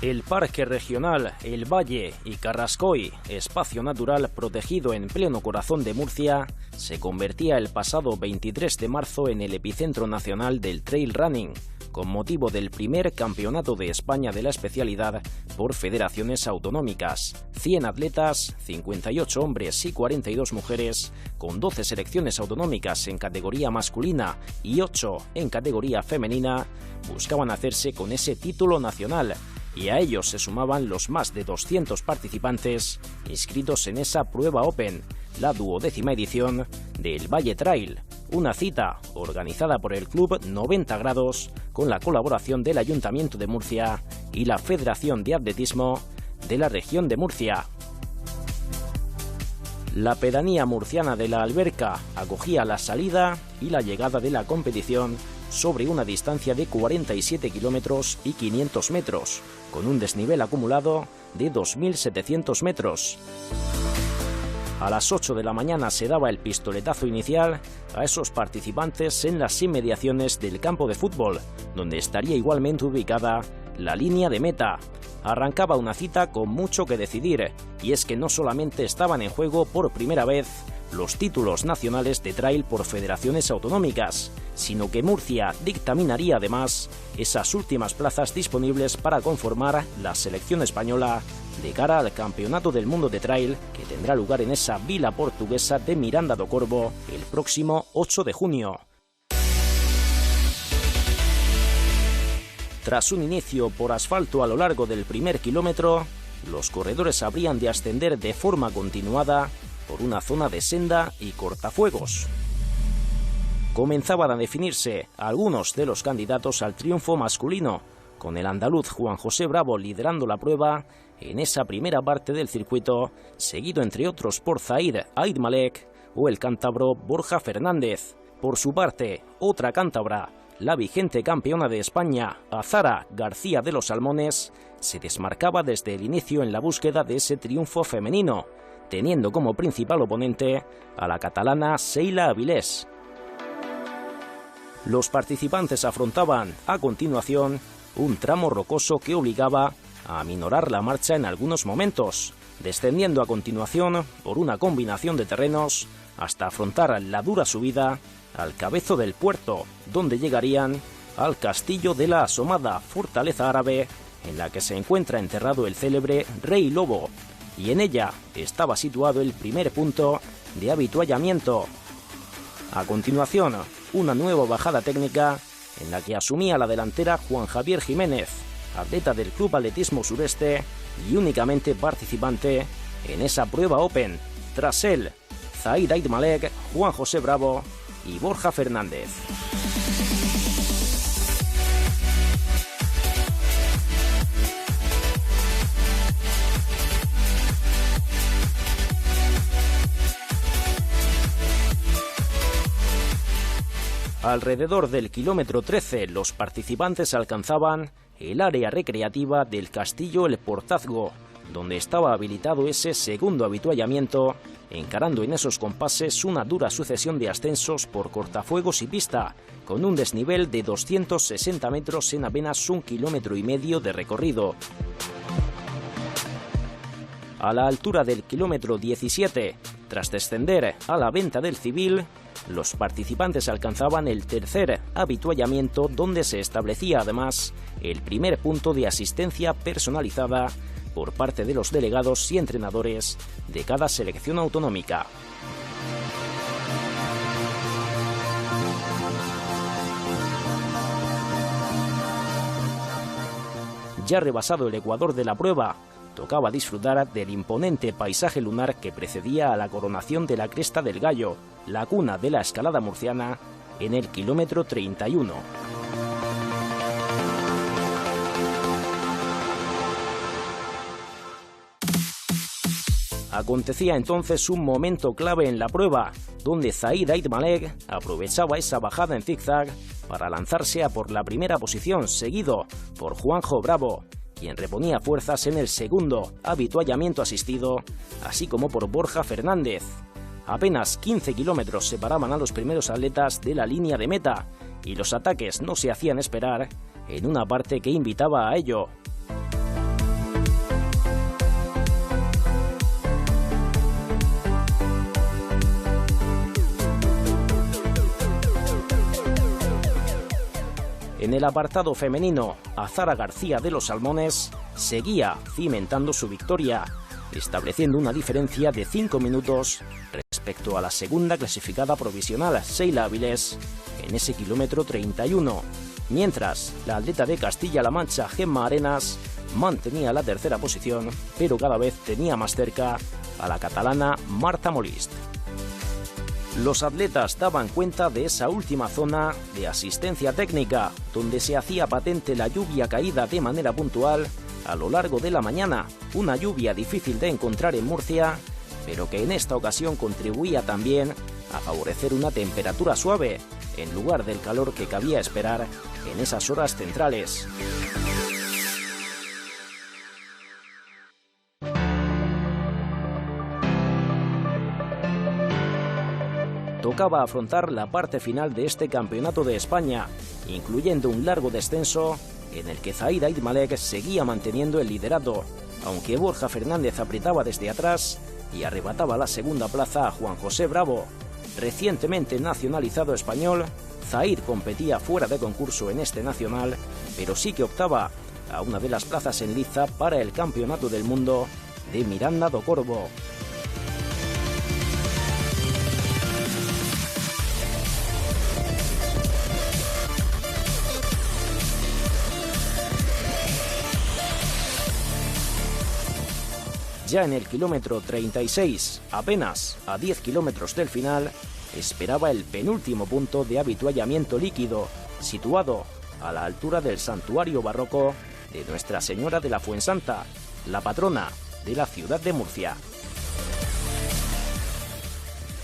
El Parque Regional El Valle y Carrascoy, espacio natural protegido en pleno corazón de Murcia, se convertía el pasado 23 de marzo en el epicentro nacional del trail running, con motivo del primer Campeonato de España de la especialidad por federaciones autonómicas. 100 atletas, 58 hombres y 42 mujeres, con 12 selecciones autonómicas en categoría masculina y 8 en categoría femenina, buscaban hacerse con ese título nacional, y a ellos se sumaban los más de 200 participantes inscritos en esa prueba Open, la 12ª edición del Valle Trail, una cita organizada por el Club 90 Grados con la colaboración del Ayuntamiento de Murcia y la Federación de Atletismo de la región de Murcia. La pedanía murciana de La Alberca acogía la salida y la llegada de la competición sobre una distancia de 47 kilómetros y 500 metros, con un desnivel acumulado de 2.700 metros. A las 8 de la mañana se daba el pistoletazo inicial a esos participantes en las inmediaciones del campo de fútbol, donde estaría igualmente ubicada la línea de meta. Arrancaba una cita con mucho que decidir, y es que no solamente estaban en juego por primera vez los títulos nacionales de trail por federaciones autonómicas, sino que Murcia dictaminaría además esas últimas plazas disponibles para conformar la selección española de cara al Campeonato del Mundo de Trail, que tendrá lugar en esa vila portuguesa de Miranda do Corvo el próximo 8 de junio. Tras un inicio por asfalto a lo largo del primer kilómetro, los corredores habrían de ascender de forma continuada por una zona de senda y cortafuegos. Comenzaban a definirse algunos de los candidatos al triunfo masculino, con el andaluz Juan José Bravo liderando la prueba en esa primera parte del circuito, seguido entre otros por Zaid Aid Malek o el cántabro Borja Fernández. Por su parte, otra cántabra, la vigente campeona de España, Azara García de los Salmones, se desmarcaba desde el inicio en la búsqueda de ese triunfo femenino, teniendo como principal oponente a la catalana Sheila Avilés. Los participantes afrontaban, a continuación, un tramo rocoso que obligaba a aminorar la marcha en algunos momentos, descendiendo a continuación por una combinación de terrenos hasta afrontar la dura subida al Cabezo del Puerto, donde llegarían al Castillo de la Asomada, fortaleza árabe en la que se encuentra enterrado el célebre Rey Lobo, y en ella estaba situado el primer punto de avituallamiento. A continuación, una nueva bajada técnica en la que asumía la delantera Juan Javier Jiménez, atleta del Club Atletismo Sureste y únicamente participante en esa prueba Open. Tras él, Zaid Aid Malek, Juan José Bravo y Borja Fernández. Alrededor del kilómetro 13, los participantes alcanzaban el área recreativa del Castillo El Portazgo, donde estaba habilitado ese segundo avituallamiento, encarando en esos compases una dura sucesión de ascensos por cortafuegos y pista, con un desnivel de 260 metros en apenas 1,5 kilómetros de recorrido. A la altura del kilómetro 17, tras descender a la Venta del Civil, los participantes alcanzaban el tercer avituallamiento, donde se establecía además el primer punto de asistencia personalizada por parte de los delegados y entrenadores de cada selección autonómica. Ya rebasado el ecuador de la prueba, tocaba disfrutar del imponente paisaje lunar que precedía a la coronación de la Cresta del Gallo, la cuna de la escalada murciana, en el kilómetro 31. Acontecía entonces un momento clave en la prueba, donde Zaid Aid Malek aprovechaba esa bajada en zigzag para lanzarse a por la primera posición, seguido por Juanjo Bravo, quien reponía fuerzas en el segundo avituallamiento asistido, así como por Borja Fernández. Apenas 15 kilómetros separaban a los primeros atletas de la línea de meta, y los ataques no se hacían esperar en una parte que invitaba a ello. En el apartado femenino, Azara García de los Salmones seguía cimentando su victoria, estableciendo una diferencia de 5 minutos respecto a la segunda clasificada provisional, Sheila Avilés, en ese kilómetro 31, mientras la atleta de Castilla-La Mancha, Gemma Arenas, mantenía la tercera posición, pero cada vez tenía más cerca a la catalana Marta Molist. Los atletas daban cuenta de esa última zona de asistencia técnica, donde se hacía patente la lluvia caída de manera puntual a lo largo de la mañana, una lluvia difícil de encontrar en Murcia, pero que en esta ocasión contribuía también a favorecer una temperatura suave, en lugar del calor que cabía esperar en esas horas centrales. Tocaba afrontar la parte final de este campeonato de España, incluyendo un largo descenso en el que Zaid Aid Malek seguía manteniendo el liderato, aunque Borja Fernández apretaba desde atrás y arrebataba la segunda plaza a Juan José Bravo. Recientemente nacionalizado español, Zaid competía fuera de concurso en este nacional, pero sí que optaba a una de las plazas en liza para el Campeonato del Mundo de Miranda do Corvo. Ya en el kilómetro 36, apenas a 10 kilómetros del final, esperaba el penúltimo punto de avituallamiento líquido, situado a la altura del santuario barroco de Nuestra Señora de la Fuensanta, la patrona de la ciudad de Murcia.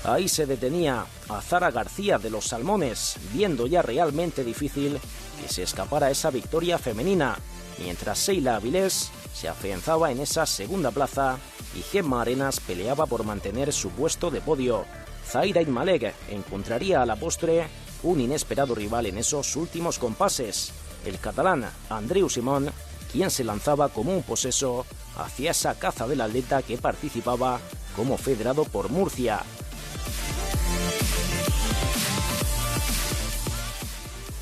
Ahí se detenía Azara García de los Salmones, viendo ya realmente difícil que se escapara esa victoria femenina, mientras Sheila Avilés se afianzaba en esa segunda plaza y Gemma Arenas peleaba por mantener su puesto de podio. Zaid Aid Malek encontraría a la postre un inesperado rival en esos últimos compases, el catalán Andreu Simón, quien se lanzaba como un poseso hacia esa caza del atleta que participaba como federado por Murcia.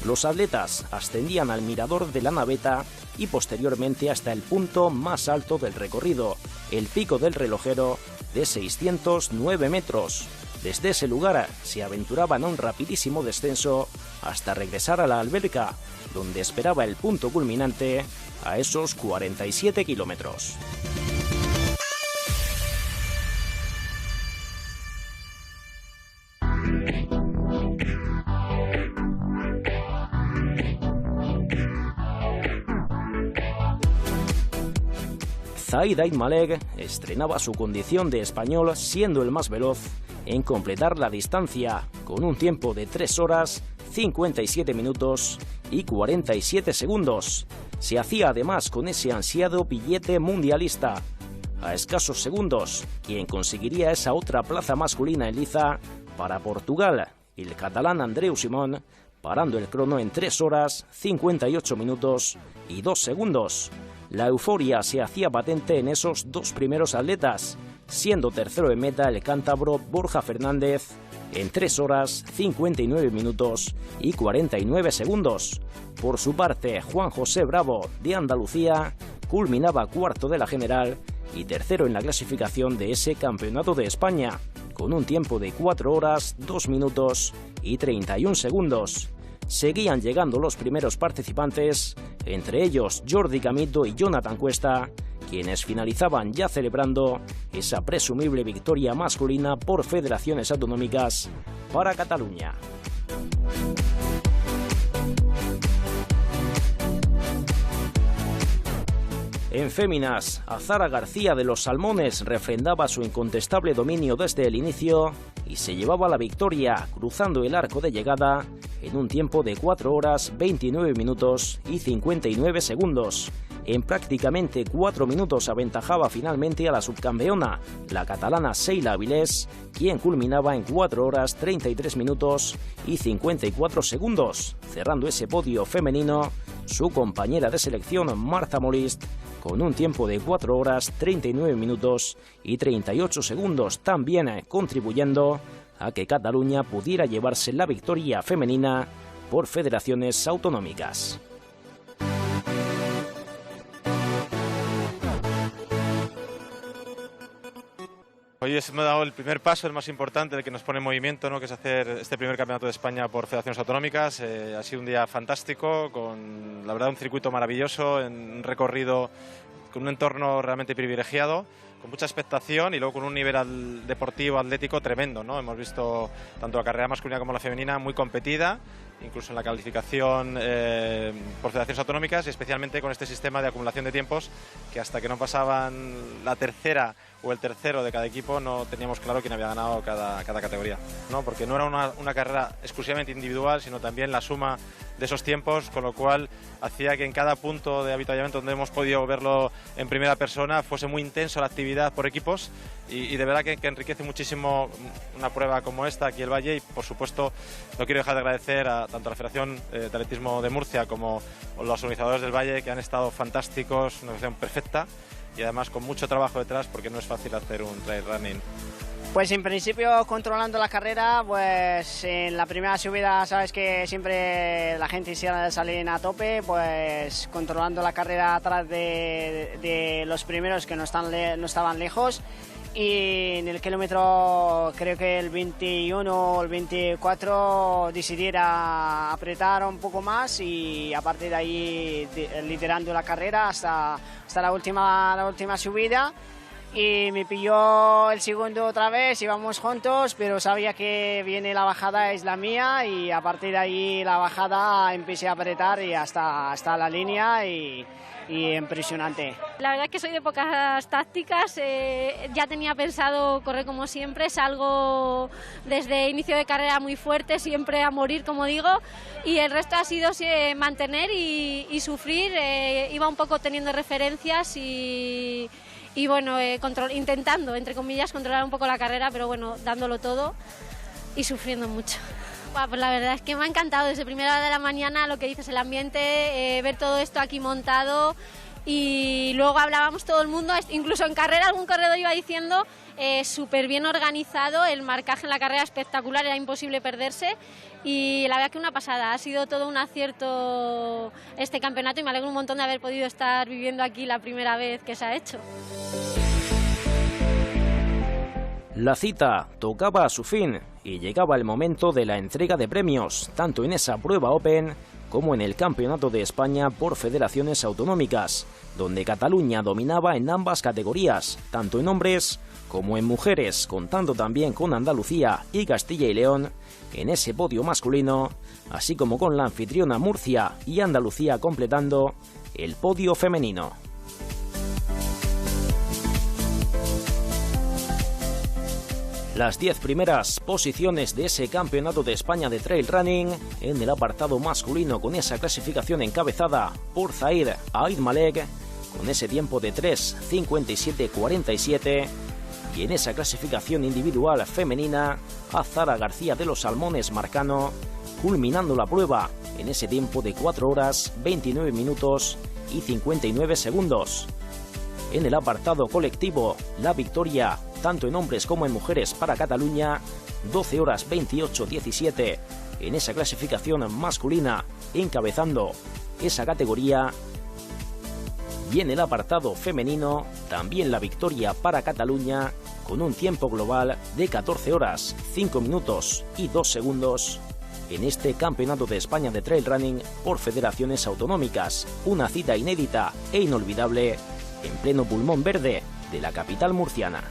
Los atletas ascendían al mirador de la naveta y posteriormente hasta el punto más alto del recorrido, el Pico del Relojero, de 609 metros. Desde ese lugar se aventuraban a un rapidísimo descenso hasta regresar a la alberca, donde esperaba el punto culminante a esos 47 kilómetros. Zaid Aid Malek estrenaba su condición de español siendo el más veloz en completar la distancia, con un tiempo de 3 horas, 57 minutos y 47 segundos. Se hacía además con ese ansiado billete mundialista. A escasos segundos, quien conseguiría esa otra plaza masculina en liza para Portugal, el catalán Andreu Simón, parando el crono en 3 horas, 58 minutos y 2 segundos. La euforia se hacía patente en esos dos primeros atletas, siendo tercero en meta el cántabro Borja Fernández en 3 horas, 59 minutos y 49 segundos. Por su parte, Juan José Bravo, de Andalucía, culminaba cuarto de la general y tercero en la clasificación de ese Campeonato de España, con un tiempo de 4 horas, 2 minutos y 31 segundos. Seguían llegando los primeros participantes, entre ellos Jordi Camito y Jonathan Cuesta, quienes finalizaban ya celebrando esa presumible victoria masculina por federaciones autonómicas para Cataluña. En féminas, Azara García de los Salmones refrendaba su incontestable dominio desde el inicio y se llevaba la victoria cruzando el arco de llegada en un tiempo de 4 horas, 29 minutos y 59 segundos. En prácticamente 4 minutos aventajaba finalmente a la subcampeona, la catalana Sheila Avilés, quien culminaba en 4 horas, 33 minutos y 54 segundos, cerrando ese podio femenino su compañera de selección Marta Molist, con un tiempo de 4 horas, 39 minutos y 38 segundos, también contribuyendo a que Cataluña pudiera llevarse la victoria femenina por federaciones autonómicas. Hoy hemos dado el primer paso, el más importante, el que nos pone en movimiento, ¿no?, que es hacer este primer campeonato de España por federaciones autonómicas. Ha sido un día fantástico, con la verdad un circuito maravilloso, en un recorrido con un entorno realmente privilegiado, con mucha expectación y luego con un nivel deportivo, atlético tremendo, ¿no? Hemos visto tanto la carrera masculina como la femenina muy competida, incluso en la calificación por federaciones autonómicas, y especialmente con este sistema de acumulación de tiempos que hasta que no pasaban la tercera o el tercero de cada equipo no teníamos claro quién había ganado cada categoría, ¿no? Porque no era una carrera exclusivamente individual, sino también la suma de esos tiempos, con lo cual hacía que en cada punto de avituallamiento donde hemos podido verlo en primera persona fuese muy intenso la actividad por equipos y de verdad que enriquece muchísimo una prueba como esta aquí el Valle. Y por supuesto no quiero dejar de agradecer tanto a la Federación de Atletismo de Murcia como a los organizadores del Valle, que han estado fantásticos, una organización perfecta y además con mucho trabajo detrás, porque no es fácil hacer un trail running. Pues en principio controlando la carrera, pues en la primera subida sabes que siempre la gente quisiera salir a tope, pues controlando la carrera atrás de los primeros que no estaban lejos, y en el kilómetro creo que el 21 o el 24 decidiera apretar un poco más y a partir de ahí liderando la carrera hasta la última subida. Y me pilló el segundo otra vez, íbamos juntos, pero sabía que viene la bajada, es la mía, y a partir de ahí la bajada empecé a apretar y hasta la línea y impresionante. La verdad es que soy de pocas tácticas, ya tenía pensado correr como siempre, salgo desde inicio de carrera muy fuerte, siempre a morir como digo, y el resto ha sido mantener y sufrir, iba un poco teniendo referencias y bueno, intentando, entre comillas, controlar un poco la carrera, pero bueno, dándolo todo y sufriendo mucho. Pues la verdad es que me ha encantado desde primera hora de la mañana lo que dices, el ambiente, ver todo esto aquí montado, y luego hablábamos todo el mundo, incluso en carrera algún corredor iba diciendo súper bien organizado, el marcaje en la carrera espectacular, era imposible perderse, y la verdad que una pasada, ha sido todo un acierto este campeonato y me alegro un montón de haber podido estar viviendo aquí la primera vez que se ha hecho. La cita tocaba a su fin y llegaba el momento de la entrega de premios, tanto en esa prueba Open como en el Campeonato de España por federaciones autonómicas, donde Cataluña dominaba en ambas categorías, tanto en hombres como en mujeres, contando también con Andalucía y Castilla y León en ese podio masculino, así como con la anfitriona Murcia y Andalucía completando el podio femenino. Las 10 primeras posiciones de ese Campeonato de España de Trail Running en el apartado masculino, con esa clasificación encabezada por Zaid Aid Malek con ese tiempo de 3:57:47, y en esa clasificación individual femenina a Zara García de los Salmones Marcano, culminando la prueba en ese tiempo de 4 horas 29 minutos y 59 segundos. En el apartado colectivo, la victoria tanto en hombres como en mujeres para Cataluña, 12 horas 28:17 en esa clasificación masculina, encabezando esa categoría. Y en el apartado femenino, también la victoria para Cataluña, con un tiempo global de 14 horas 5 minutos y 2 segundos en este Campeonato de España de Trail Running por federaciones autonómicas, una cita inédita e inolvidable en pleno pulmón verde de la capital murciana.